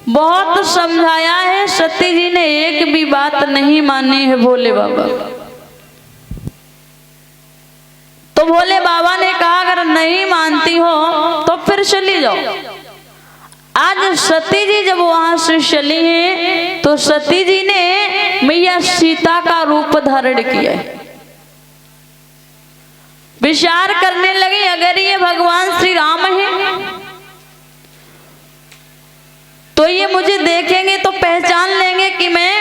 बहुत समझाया है, सती जी ने एक भी बात नहीं मानी है भोले बाबा। तो भोले बाबा ने कहा अगर नहीं मानती हो तो फिर चली जाओ। आज सती जी जब वहां से चली हैं तो सती जी ने मैया सीता का रूप धारण किया है। विचार करने लगी अगर ये भगवान श्री राम हैं तो ये मुझे देखेंगे तो पहचान लेंगे कि मैं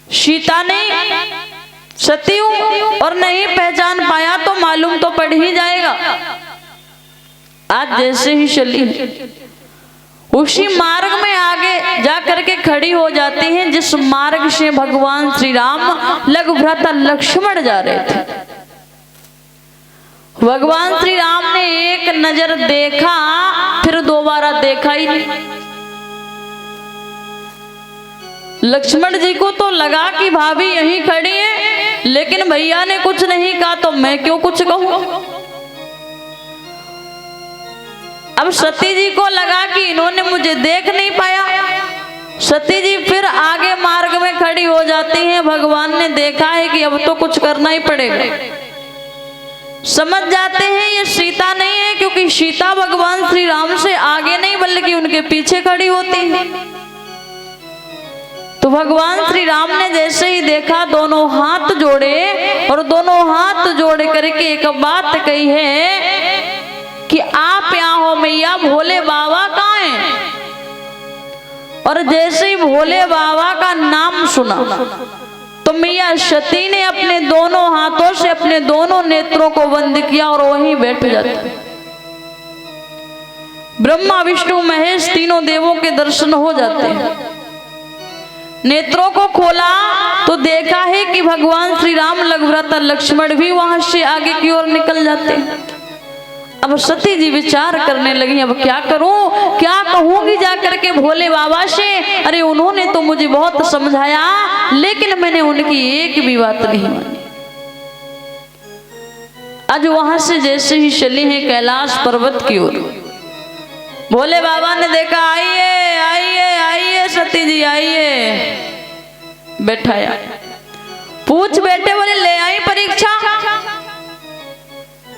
सीता नहीं सती हूं, और नहीं पहचान पाया तो मालूम तो पड़ ही जाएगा। आज जैसे ही चली उसी मार्ग में आगे जा करके खड़ी हो जाती हैं जिस मार्ग से भगवान श्री राम लघु भ्राता लक्ष्मण जा रहे थे। भगवान श्री राम ने एक नजर देखा, फिर दोबारा देखा ही नहीं। लक्ष्मण जी को तो लगा कि भाभी यहीं खड़ी है, लेकिन भैया ने कुछ नहीं कहा तो मैं क्यों कुछ कहूं। अब सती जी को लगा कि इन्होंने मुझे देख नहीं पाया। सती जी फिर आगे मार्ग में खड़ी हो जाती हैं। भगवान ने देखा है कि अब तो कुछ करना ही पड़ेगा। समझ जाते हैं ये सीता नहीं है, क्योंकि सीता भगवान श्री राम से आगे नहीं बल्कि उनके पीछे खड़ी होती है। तो भगवान श्री राम ने जैसे ही देखा दोनोहाथ जोड़े, और दोनों हाथ जोड़ करके एक बात कही है कि आप यहाँ हो मैया, भोले बाबा कहाँ हैं। और जैसे ही भोले बाबा का नाम सुना तो मैया सती ने अपने दोनों हाथों से अपने दोनों नेत्रों को बंद किया और वहीं बैठ जाते। ब्रह्मा विष्णु महेश तीनों देवों के दर्शन हो जाते हैं। नेत्रों को खोला तो देखा है कि भगवान श्री राम लघु भ्राता लक्ष्मण भी वहां से आगे की ओर निकल जाते हैं। अब सती जी विचार करने लगी अब क्या करूं, क्या कहूंगी जाकर के भोले बाबा से। अरे उन्होंने तो मुझे बहुत समझाया लेकिन मैंने उनकी एक भी बात नहीं मानी। आज वहां से जैसे ही चली है कैलाश पर्वत की ओर, भोले बाबा ने देखा आइए आइए आइए सती जी आइए, बैठाया। पूछ बेटे बोले ले आई परीक्षा।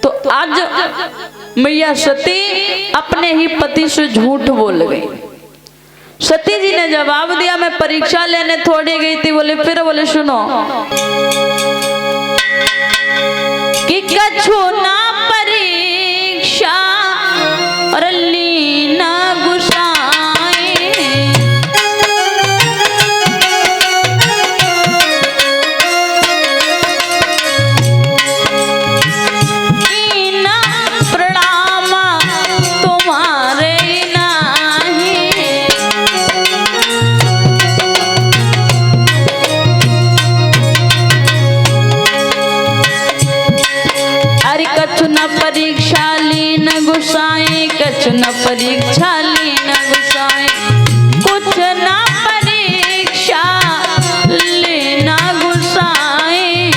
तो आज मैया सती अपने ही पति से झूठ बोल गई। सती जी ने जवाब दिया मैं परीक्षा लेने थोड़ी गई थी। बोले सुनो कि कछु ना परीक्षा और लीना न परीक्षा लेना गुसाए, कुछ ना परीक्षा लेना गुसाए,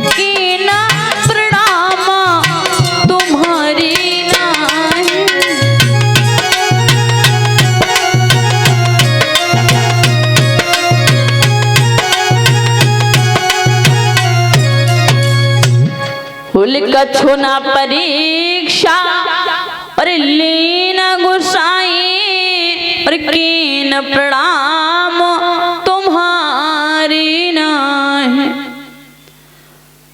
की ना प्रणाम तुम्हारी नाई। बोले कछु ना परीक्षा और लीना गुसाई, और कीन प्रणाम तुम्हारी नाई।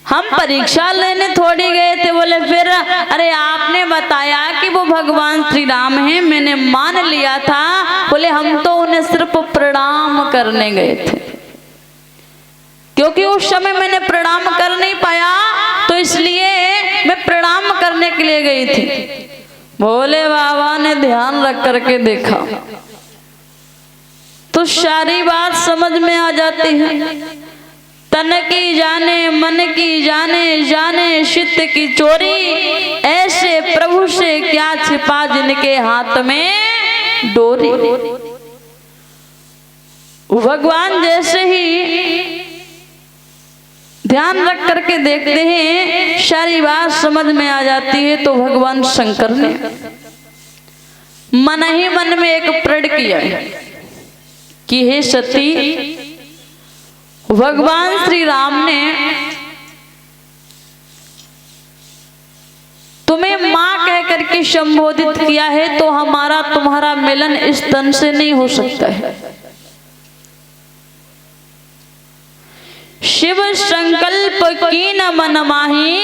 हम परीक्षा लेने थोड़ी गए थे। बोले फिर अरे आपने बताया कि वो भगवान श्री राम हैं, मैंने मान लिया था। बोले हम तो उन्हें सिर्फ प्रणाम करने गए थे, क्योंकि उस समय मैंने प्रणाम कर नहीं पाया तो इसलिए मैं प्रणाम करने के लिए गई थी। भोले बाबा ने ध्यान रख करके देखा तो सारी बात समझ में आ जाती है। तन की जाने मन की जाने, जाने चित्त की चोरी, ऐसे प्रभु से क्या छिपा जिनके हाथ में डोरी। भगवान जैसे ही ध्यान रख करके देखते हैं सारी बात समझ में आ जाती है। तो भगवान शंकर ने मन ही मन में एक प्रण किया कि हे सती, भगवान श्री राम ने तुम्हें मां कह करके संबोधित किया है, तो हमारा तुम्हारा मिलन इस तन से नहीं हो सकता है। शिव संकल्प की न मन माही,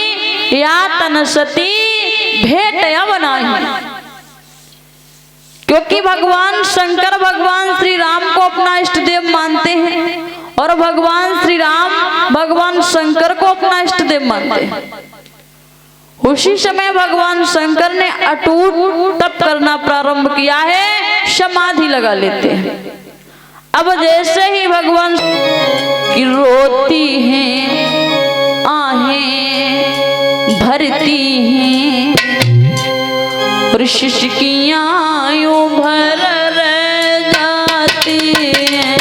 या तन सती भेंट अब नाही। क्योंकि भगवान शंकर भगवान श्री राम को अपना इष्ट देव मानते हैं और भगवान श्री राम भगवान शंकर को अपना इष्ट देव मानते हैं। उसी समय भगवान शंकर ने अटूट तप करना प्रारंभ किया है, समाधि लगा लेते हैं। अब जैसे ही भगवान की रोती हैं आहें भरती हैं और शिशकियां यूं भर रह जाती हैं।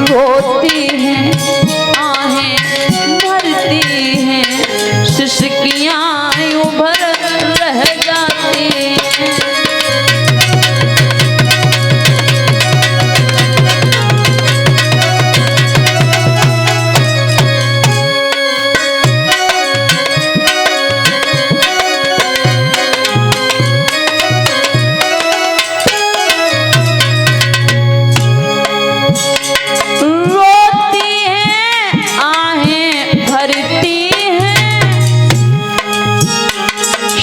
रोती हैं आहें भरती हैं, शिशकियां यूं भर रह जाती हैं।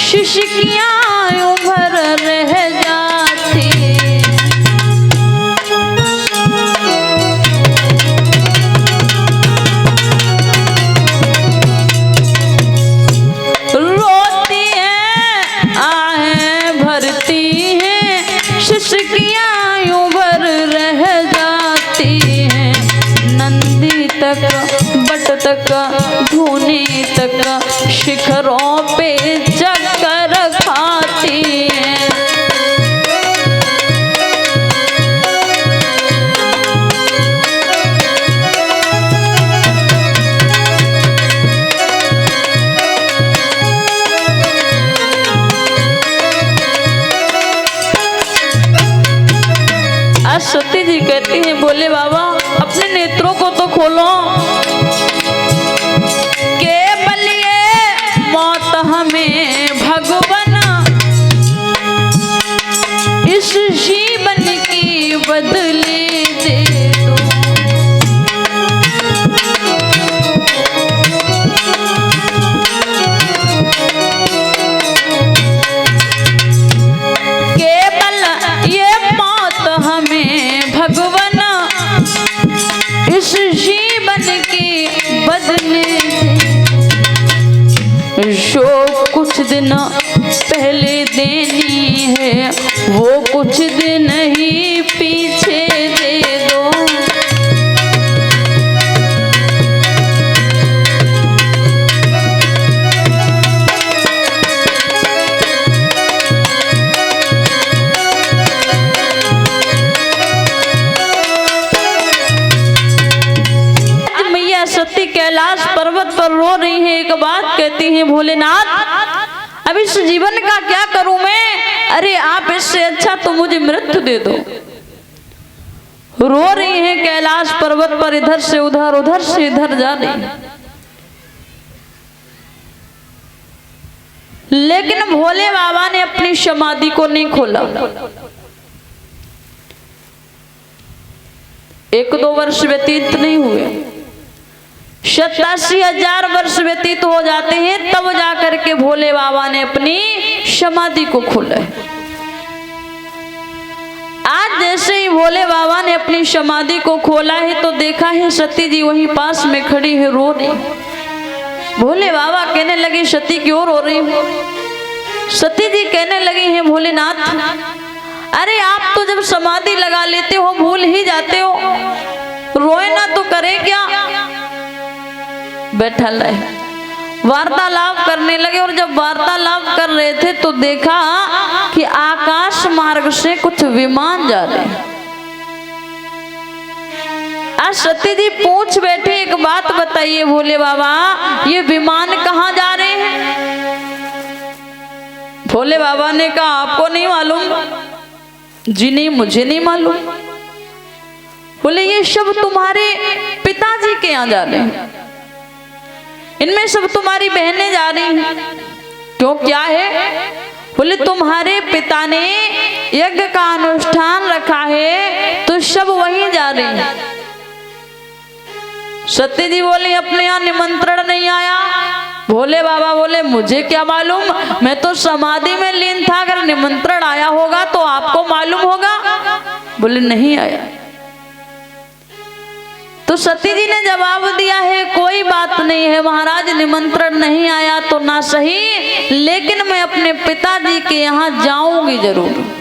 शिशकियां यूं भर रह जाती। रोती हैं आहें भरती हैं, शिशकियां यूं भर रह जाती हैं। नंदी तक बट तक धूनी तक शिखरों पे चक्कर खाती हैं। आज सती जी कहती हैं, बोले बाबा अपने नेत्रों को तो खोलो, केवल ये मौत हमें भगवान इस जीवन की बदली दे दो। केवल ये मौत हमें भगवान इस जीवन की बदले जो कुछ दिन पहले देनी है, वो कुछ दिन ही पीछे दे दो। मैया सती कैलाश पर्वत पर रो रही है, एक बात कहती हैं, भोलेनाथ अब इस जीवन का क्या करूं मैं? अरे आप इससे अच्छा तो मुझे मृत्यु दे दो। रो रही है कैलाश पर्वत पर, इधर से उधर उधर से इधर जा रही, लेकिन भोले बाबा ने अपनी समाधि को नहीं खोला। 1-2 वर्ष व्यतीत नहीं हुए, 87,000 वर्ष व्यतीत हो जाते हैं, तब जाकर के भोले बाबा ने अपनी समाधि को खोला। आज जैसे ही भोले बाबा ने अपनी समाधि को खोला है, तो देखा है सती जी वहीं पास में खड़ी है, रो रही। भोले बाबा कहने लगे, सती क्यों रो रही हो? सती जी कहने लगी हैं, भोलेनाथ अरे आप तो जब समाधि लगा लेते हो भूल ही जाते हो, रोए ना तो करे क्या? बैठल रहे, वार्तालाप करने लगे। और जब वार्तालाप कर रहे थे तो देखा कि आकाश मार्ग से कुछ विमान जा रहे हैं। आज सती जी पूछ बैठे, एक बात बताइए भोले बाबा, ये विमान कहाँ जा रहे हैं? भोले बाबा ने कहा आपको नहीं मालूम? जी नहीं, मुझे नहीं मालूम। बोले ये सब तुम्हारे पिताजी के यहाँ जा रहे हैं, इनमें सब तुम्हारी बहनें जा रही हैं। क्यों, क्या है? बोले तुम्हारे पिता ने यज्ञ का अनुष्ठान रखा है तो सब वहीं जा रहे हैं। सती जी बोले अपने यहाँ निमंत्रण नहीं आया? भोले बाबा बोले मुझे क्या मालूम, मैं तो समाधि में लीन था, अगर निमंत्रण आया होगा तो आपको मालूम होगा। बोले नहीं आया। तो सती जी ने जवाब दिया है कोई बात नहीं है महाराज, निमंत्रण नहीं आया तो ना सही, लेकिन मैं अपने पिताजी के यहाँ जाऊंगी जरूर।